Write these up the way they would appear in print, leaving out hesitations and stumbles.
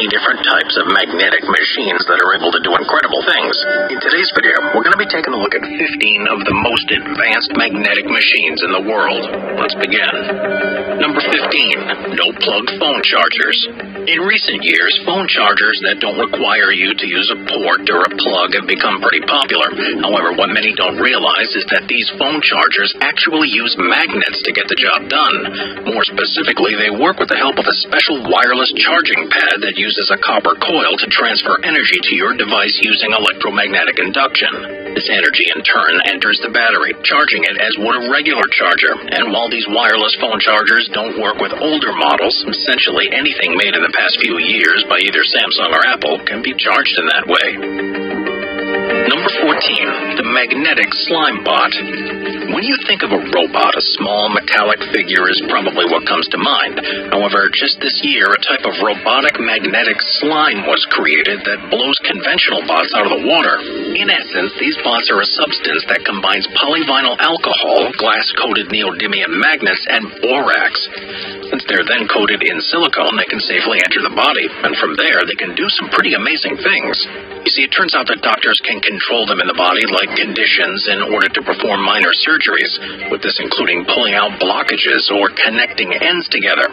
different types of magnetic machines that are able to do incredible things. In today's video, we're going to be taking a look at 15 of the most advanced magnetic machines in the world. Let's begin. Number 15. No-plug phone chargers. In recent years, phone chargers that don't require you to use a port or a plug have become pretty popular. However, what many don't realize is that these phone chargers actually use magnets to get the job done. More specifically, they work with the help of a special wireless charging pad that uses a copper coil to transfer energy to your device using electromagnetic induction. This energy, in turn, enters the battery, charging it as would a regular charger. And while these wireless phone chargers don't work with older models, essentially anything made in the past few years by either Samsung or Apple can be charged in that way. Number 14. The magnetic slime bot. When you think of a robot, a small metallic figure is probably what comes to mind. However, just this year, a type of robotic magnetic slime was created that blows conventional bots out of the water. In essence, these bots are a substance that combines polyvinyl alcohol, glass-coated neodymium magnets, and borax. Since they're then coated in silicone, they can safely enter the body, and from there, they can do some pretty amazing things. You see, it turns out that doctors can control them in the body like conditions in order to perform minor surgeries, with this including pulling out blockages or connecting ends together.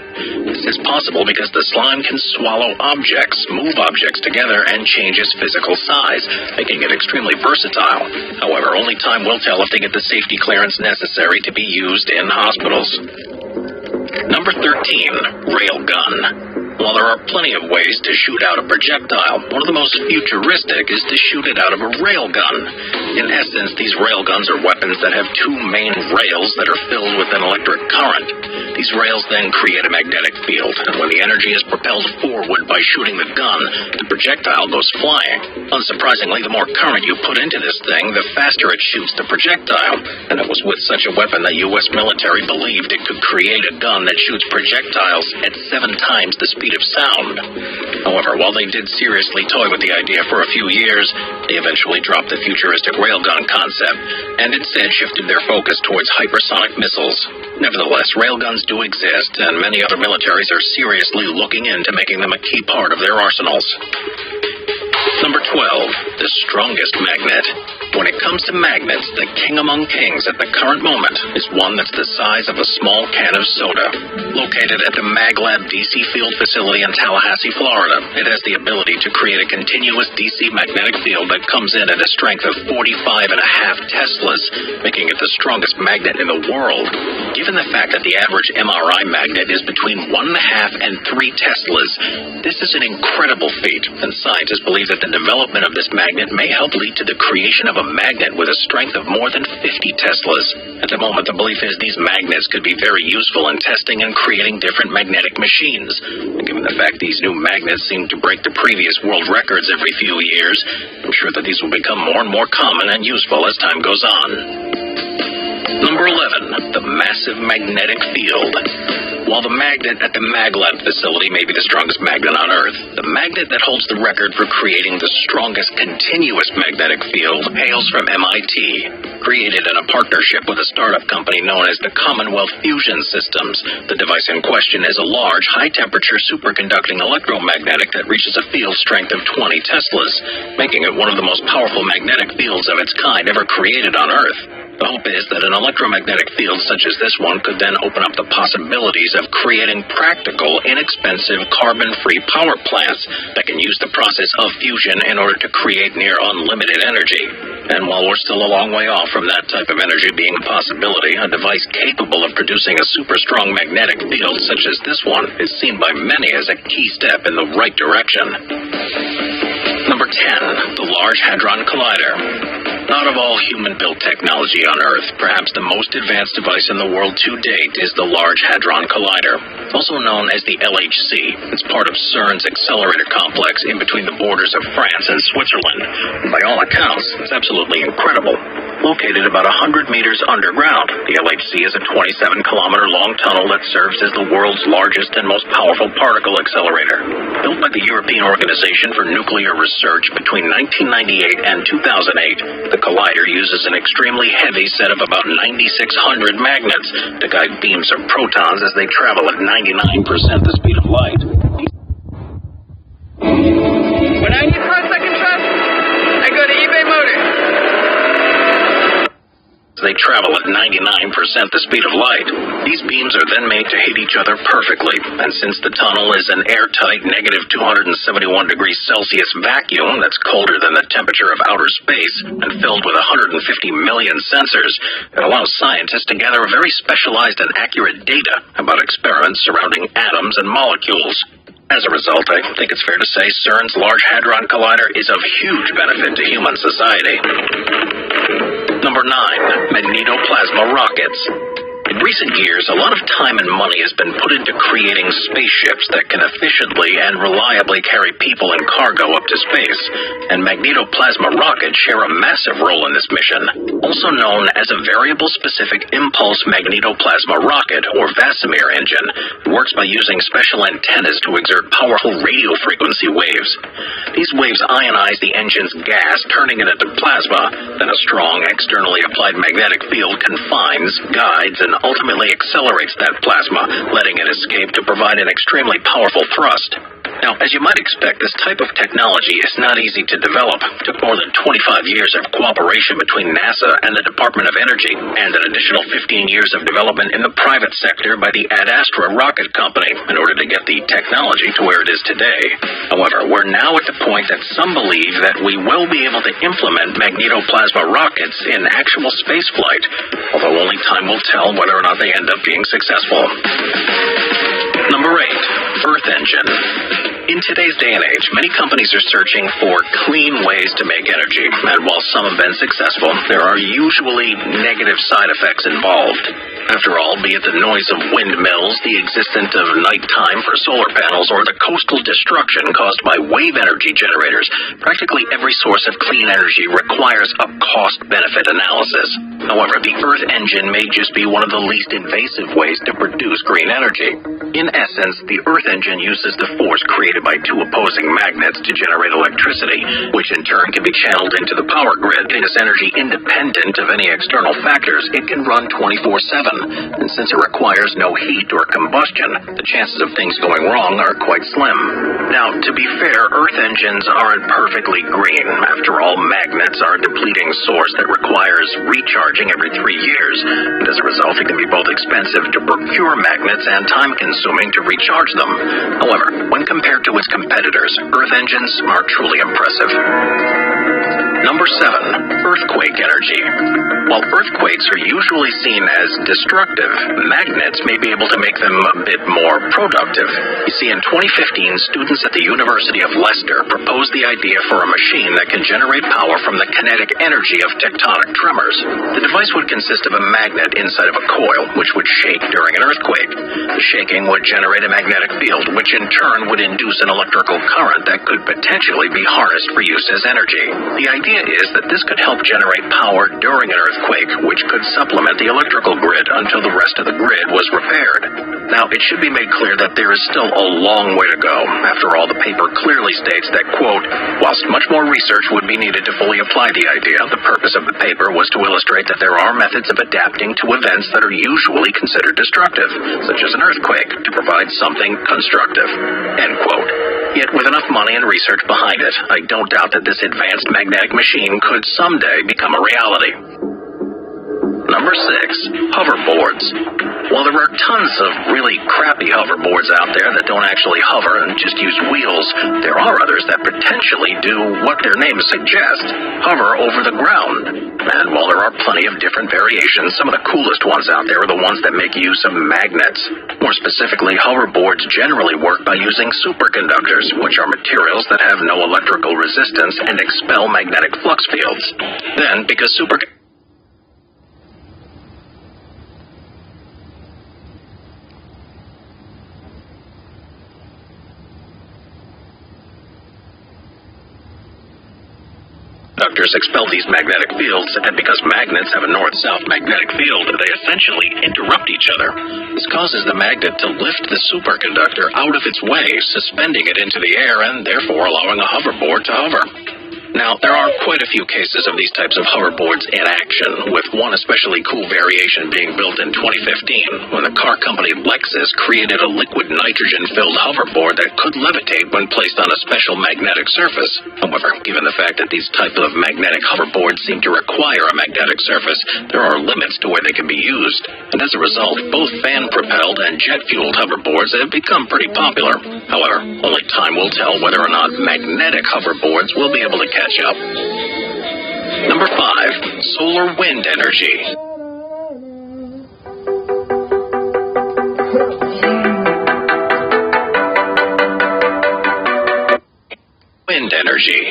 This is possible because the slime can swallow objects, move objects together, and change its physical size, making it extremely versatile. However, only time will tell if they get the safety clearance necessary to be used in hospitals. Number 13. Railgun. While there are plenty of ways to shoot out a projectile, one of the most futuristic is to shoot it out of a railgun. In essence, these railguns are weapons that have two main rails that are filled with an electric current. These rails then create a magnetic field, and when the energy is propelled forward by shooting the gun, the projectile goes flying. Unsurprisingly, the more current you put into this thing, the faster it shoots the projectile, and it was with such a weapon the U.S. military believed it could create a gun that shoots projectiles at 7 times the speed of sound. However, while they did seriously toy with the idea for a few years, they eventually dropped the futuristic railgun concept and instead shifted their focus towards hypersonic missiles. Nevertheless, railguns do exist, and many other militaries are seriously looking into making them a key part of their arsenals. Number 12. The strongest magnet. When it comes to magnets, the king among kings at the current moment is one that's the size of a small can of soda. Located at the MagLab DC Field Facility in Tallahassee, Florida, it has the ability to create a continuous DC magnetic field that comes in at a strength of 45.5 Teslas, making it the strongest magnet in the world. Given the fact that the average MRI magnet is between 1.5 and 3 Teslas, this is an incredible feat, and scientists believe that the development of this magnet may help lead to the creation of a magnet with a strength of more than 50 Teslas. At the moment, the belief is these magnets could be very useful in testing and creating different magnetic machines. And given the fact these new magnets seem to break the previous world records every few years, I'm sure that these will become more and more common and useful as time goes on. Number 11. The massive magnetic field. While the magnet at the MagLab facility may be the strongest magnet on Earth, the magnet that holds the record for creating the strongest continuous magnetic field hails from MIT. Created in a partnership with a startup company known as the Commonwealth Fusion Systems, the device in question is a large, high-temperature superconducting electromagnetic that reaches a field strength of 20 Teslas, making it one of the most powerful magnetic fields of its kind ever created on Earth. The hope is that an electromagnetic field such as this one could then open up the possibilities of creating practical, inexpensive, carbon-free power plants that can use the process of fusion in order to create near unlimited energy. And while we're still a long way off from that type of energy being a possibility, a device capable of producing a super strong magnetic field such as this one is seen by many as a key step in the right direction. Number 10. The Large Hadron Collider. Out of all human-built technology on Earth, perhaps the most advanced device in the world to date is the Large Hadron Collider, also known as the LHC. It's part of CERN's accelerator complex in between the borders of France and Switzerland, and by all accounts, it's absolutely incredible. Located about 100 meters underground, the LHC is a 27-kilometer-long tunnel that serves as the world's largest and most powerful particle accelerator. Built by the European Organization for Nuclear Research between 1998 and 2008, the collider uses an extremely heavy set of about 9,600 magnets to guide beams of protons as they travel at 99% the speed of light. When I need 5-second trust, I go to eBay Motors. They travel at 99% the speed of light. These beams are then made to hit each other perfectly, and since the tunnel is an airtight negative 271 degrees Celsius vacuum that's colder than the temperature of outer space and filled with 150 million sensors, it allows scientists to gather very specialized and accurate data about experiments surrounding atoms and molecules. As a result, I think it's fair to say CERN's Large Hadron Collider is of huge benefit to human society. Number 9. Magnetoplasma rockets. In recent years, a lot of time and money has been put into creating spaceships that can efficiently and reliably carry people and cargo up to space, and magnetoplasma rockets share a massive role in this mission. Also known as a Variable Specific Impulse Magnetoplasma Rocket, or VASIMIR engine, it works by using special antennas to exert powerful radio frequency waves. These waves ionize the engine's gas, turning it into plasma. Then a strong, externally applied magnetic field confines, guides, and ultimately accelerates that plasma, letting it escape to provide an extremely powerful thrust. Now, as you might expect, this type of technology is not easy to develop. It took more than 25 years of cooperation between NASA and the Department of Energy, and an additional 15 years of development in the private sector by the Ad Astra rocket company in order to get the technology to where it is today. However, we're now at the point that some believe that we will be able to implement magnetoplasma rockets in actual spaceflight, although only time will tell whether or not they end up being successful. Number 8. Earth engine. In today's day and age, many companies are searching for clean ways to make energy, and while some have been successful, there are usually negative side effects involved. After all, be it the noise of windmills, the existence of nighttime for solar panels, or the coastal destruction caused by wave energy generators, practically every source of clean energy requires a cost-benefit analysis. However, the Earth engine may just be one of the least invasive ways to produce green energy. In essence, the Earth engine uses the force created by two opposing magnets to generate electricity, which in turn can be channeled into the power grid. It is energy independent of any external factors. It can run 24/7. And since it requires no heat or combustion, the chances of things going wrong are quite slim. Now, to be fair, Earth engines aren't perfectly green. After all, magnets are a depleting source that requires recharging every 3 years. And as a result, it can be both expensive to procure magnets and time-consuming to recharge them. However, when compared to its competitors, Earth engines are truly impressive. Number 7. Earthquake energy. While earthquakes are usually seen as destructive, magnets may be able to make them a bit more productive. You see, in 2015, students at the University of Leicester proposed the idea for a machine that can generate power from the kinetic energy of tectonic tremors. The device would consist of a magnet inside of a coil, which would shake during an earthquake. The shaking would generate a magnetic field, which in turn would induce an electrical current that could potentially be harnessed for use as energy. The idea is that this could help generate power during an earthquake, which could supplement the electrical grid until the rest of the grid was repaired. Now, it should be made clear that there is still a long way to go. After all, the paper clearly states that, quote, whilst much more research would be needed to fully apply the idea, the purpose of the paper was to illustrate that there are methods of adapting to events that are usually considered destructive, such as an earthquake, to provide something constructive, end quote. Yet with enough money and research behind it, I don't doubt that this advanced magnetic machine could someday become a reality. Number 6. Hoverboards. While there are tons of really crappy hoverboards out there that don't actually hover and just use wheels, there are others that potentially do what their names suggest, hover over the ground. And while there are plenty of different variations, some of the coolest ones out there are the ones that make use of magnets. More specifically, hoverboards generally work by using superconductors, which are materials that have no electrical resistance and expel magnetic flux fields. Then, because superconductors expel these magnetic fields, and because magnets have a north-south magnetic field, they essentially interrupt each other. This causes the magnet to lift the superconductor out of its way, suspending it into the air and therefore allowing a hoverboard to hover. Now, there are quite a few cases of these types of hoverboards in action, with one especially cool variation being built in 2015, when the car company Lexus created a liquid nitrogen-filled hoverboard that could levitate when placed on a special magnetic surface. However, given the fact that these types of magnetic hoverboards seem to require a magnetic surface, there are limits to where they can be used, and as a result, both fan-propelled and jet-fueled hoverboards have become pretty popular. However, only time will tell whether or not magnetic hoverboards will be able to catch up. Number 5. Solar wind energy. Wind energy.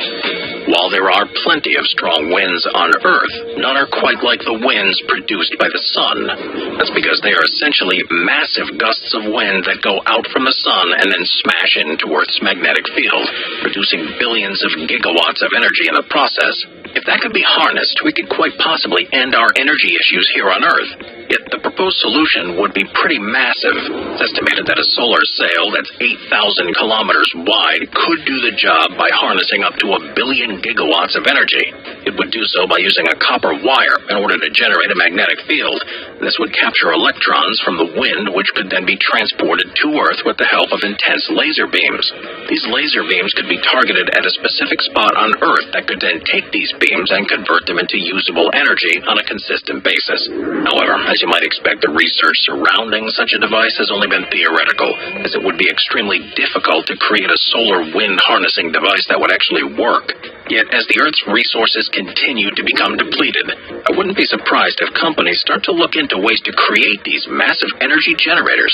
While there are plenty of strong winds on Earth, none are quite like the winds produced by the sun. That's because they are essentially massive gusts of wind that go out from the sun and then smash into Earth's magnetic field, producing billions of gigawatts of energy in the process. If that could be harnessed, we could quite possibly end our energy issues here on Earth. Yet the proposed solution would be pretty massive. It's estimated that a solar sail that's 8,000 kilometers wide could do the job by harnessing up to 1 billion gigawatts of energy. It would do so by using a copper wire in order to generate a magnetic field. This would capture electrons from the wind, which could then be transported to Earth with the help of intense laser beams. These laser beams could be targeted at a specific spot on Earth that could then take these beams and convert them into usable energy on a consistent basis. However, as you might expect, the research surrounding such a device has only been theoretical, as it would be extremely difficult to create a solar wind harnessing device that would actually work. Yet, as the Earth's resources continue to become depleted, I wouldn't be surprised if companies start to look into ways to create these massive energy generators.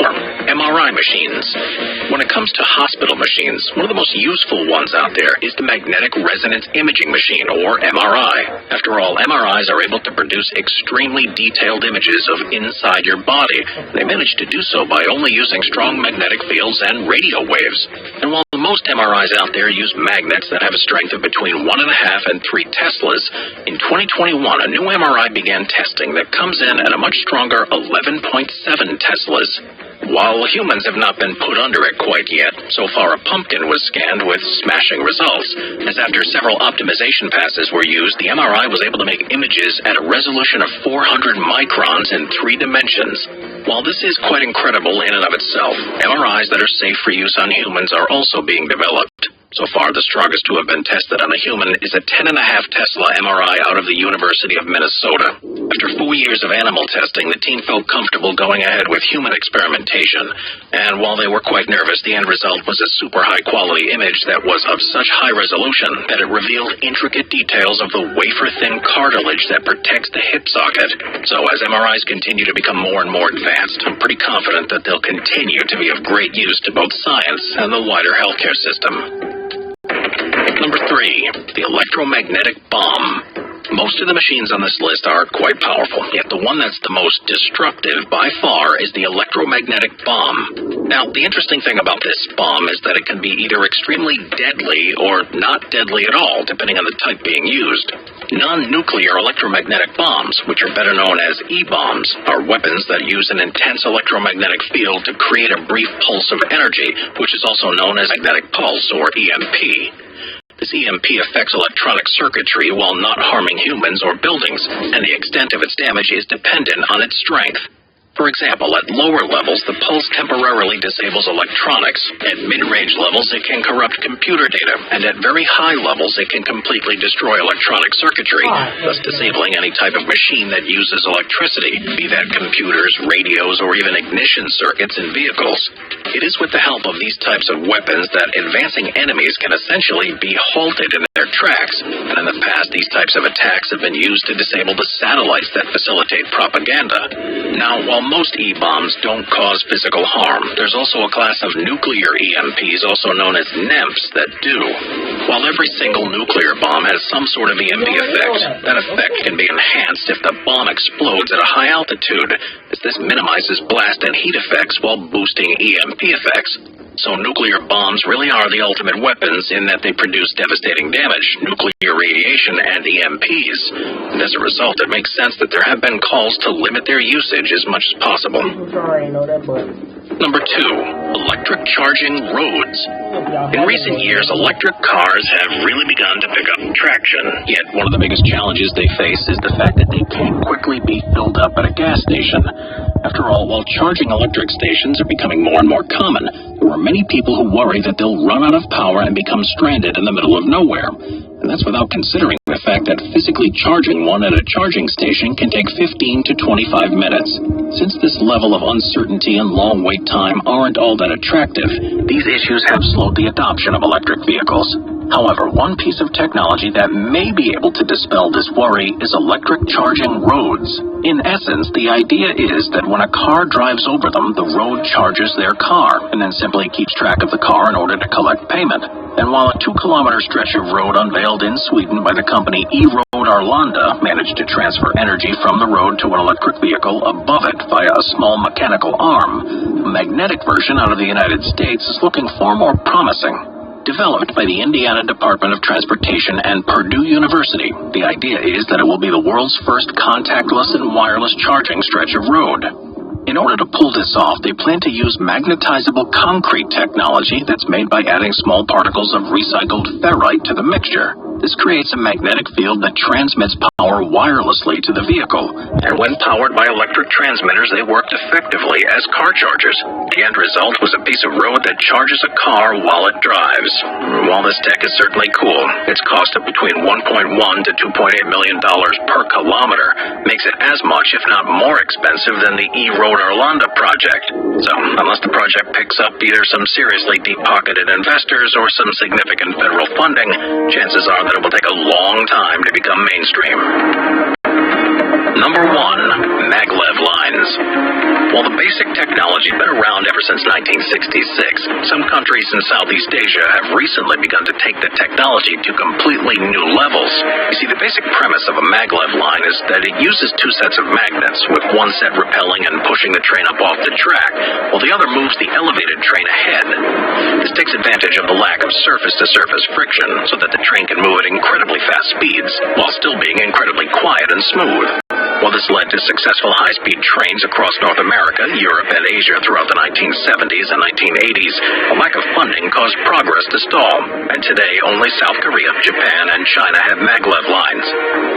Or MRI machines. When it comes to hospital machines, one of the most useful ones out there is the magnetic resonance imaging machine, or MRI. After all, MRIs are able to produce extremely detailed images of inside your body. They manage to do so by only using strong magnetic fields and radio waves. And while most MRIs out there use magnets that have a strength of between 1.5 and 3 Teslas, in 2021 a new MRI began testing that comes in at a much stronger 11.7 Teslas. While humans have not been put under it quite yet, so far a pumpkin was scanned with smashing results, as after several optimization passes were used, the MRI was able to make images at a resolution of 400 microns in 3 dimensions. While this is quite incredible in and of itself, MRIs that are safe for use on humans are also being developed. So far, the strongest to have been tested on a human is a 10.5 Tesla MRI out of the University of Minnesota. After 4 years of animal testing, the team felt comfortable going ahead with human experimentation. And while they were quite nervous, the end result was a super high-quality image that was of such high resolution that it revealed intricate details of the wafer-thin cartilage that protects the hip socket. So as MRIs continue to become more and more advanced, I'm pretty confident that they'll continue to be of great use to both science and the wider healthcare system. Number 3, the electromagnetic bomb. Most of the machines on this list are quite powerful, yet the one that's the most destructive by far is the electromagnetic bomb. Now, the interesting thing about this bomb is that it can be either extremely deadly or not deadly at all, depending on the type being used. Non-nuclear electromagnetic bombs, which are better known as E-bombs, are weapons that use an intense electromagnetic field to create a brief pulse of energy, which is also known as magnetic pulse, or EMP. This EMP affects electronic circuitry while not harming humans or buildings, and the extent of its damage is dependent on its strength. For example, at lower levels, the pulse temporarily disables electronics. At mid-range levels, it can corrupt computer data, and at very high levels, it can completely destroy electronic circuitry, thus disabling any type of machine that uses electricity, be that computers, radios, or even ignition circuits in vehicles. It is with the help of these types of weapons that advancing enemies can essentially be halted in their tracks, and in the past, these types of attacks have been used to disable the satellites that facilitate propaganda. Now, while most E-bombs don't cause physical harm, there's also a class of nuclear EMPs, also known as NEMPs, that do. While every single nuclear bomb has some sort of EMP effect, that effect can be enhanced if the bomb explodes at a high altitude, as this minimizes blast and heat effects while boosting EMP effects. So nuclear bombs really are the ultimate weapons in that they produce devastating damage, nuclear radiation, and EMPs. And as a result, it makes sense that there have been calls to limit their usage as much as possible. Sorry, I know that, but Number 2, electric charging roads. In recent years, electric cars have really begun to pick up traction. Yet one of the biggest challenges they face is the fact that they can't quickly be filled up at a gas station. After all, while charging electric stations are becoming more and more common, there are many people who worry that they'll run out of power and become stranded in the middle of nowhere. And that's without considering the fact that physically charging one at a charging station can take 15 to 25 minutes. Since this level of uncertainty and long wait time aren't all that attractive, these issues have slowed the adoption of electric vehicles. However, one piece of technology that may be able to dispel this worry is electric charging roads. In essence, the idea is that when a car drives over them, the road charges their car and then simply keeps track of the car in order to collect payment. And while a 2-kilometer stretch of road unveiled in Sweden by the company E-Road Arlanda managed to transfer energy from the road to an electric vehicle above it via a small mechanical arm, a magnetic version out of the United States is looking far more promising. Developed by the Indiana Department of Transportation and Purdue University, the idea is that it will be the world's first contactless and wireless charging stretch of road. In order to pull this off, they plan to use magnetizable concrete technology that's made by adding small particles of recycled ferrite to the mixture. This creates a magnetic field that transmits power wirelessly to the vehicle. And when powered by electric transmitters, they worked effectively as car chargers. The end result was a piece of road that charges a car while it drives. While this tech is certainly cool, its cost of between $1.1 to $2.8 million per kilometer makes it as much, if not more expensive than the E-Road Arlanda project. So, unless the project picks up either some seriously deep-pocketed investors or some significant federal funding, chances are that it will take a long time to become mainstream. Number 1, maglev lines. While the basic technology has been around ever since 1966, some countries in Southeast Asia have recently begun to take the technology to completely new levels. You see, the basic premise of a maglev line is that it uses 2 sets of magnets, with one set repelling and pushing the train up off the track, while the other moves the elevated train ahead. This takes advantage of the lack of surface-to-surface friction, so that the train can move at incredibly fast speeds, while still being incredibly quiet and smooth. While this led to successful high-speed trains across North America, Europe, and Asia throughout the 1970s and 1980s, a lack of funding caused progress to stall, and today only South Korea, Japan, and China have maglev lines,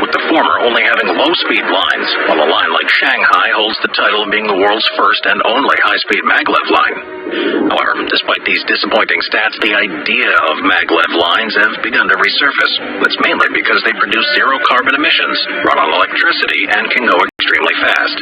with the former only having low-speed lines, while a line like Shanghai holds the title of being the world's first and only high-speed maglev line. However, despite these disappointing stats, the idea of maglev lines have begun to resurface. That's mainly because they produce zero carbon emissions, run on electricity, and can go extremely fast.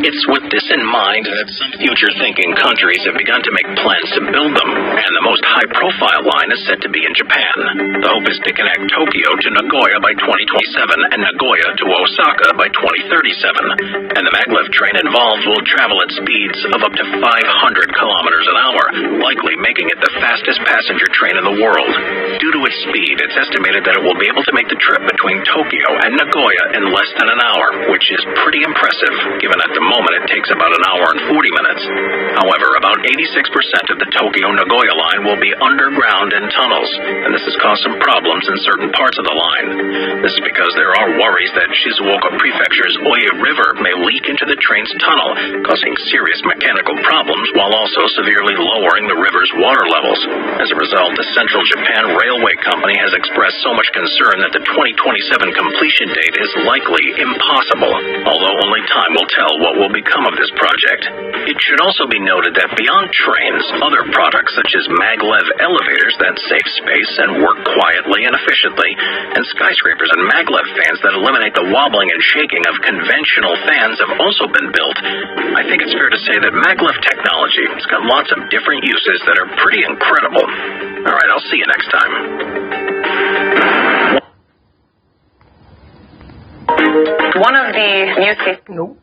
It's with this in mind that some future-thinking countries have begun to make plans to build them, and the most high-profile line is set to be in Japan. The hope is to connect Tokyo to Nagoya by 2027 and Nagoya to Osaka by 2037. And the maglev train involved will travel at speeds of up to 500 kilometers an hour, likely making it the fastest passenger train in the world. Due to its speed, it's estimated that it will be able to make the trip between Tokyo and Nagoya in less than an hour, which is pretty impressive, given at the moment it takes about an hour and 40 minutes. However, about 86% of the Tokyo-Nagoya line will be underground in tunnels, and this has caused some problems in certain parts of the line. This is because there are worries that Shizuoka Prefecture's Oye River may leak into the train's tunnel, causing serious mechanical problems while also severely lowering the river's water levels. As a result, the Central Japan Railway Company has expressed so much concern that the 2027 completion date is likely impossible, although only time will tell what will become of this project. It should also be noted that beyond trains, other products such as maglev elevators that save space and work quietly and efficiently, and skyscrapers and maglev fans that eliminate the wobbling and shaking of conventional fans have also been built. I think it's fair to say that maglev technology has got lots of different uses that are pretty incredible. Alright, I'll see you next time. One of the use cases. Nope.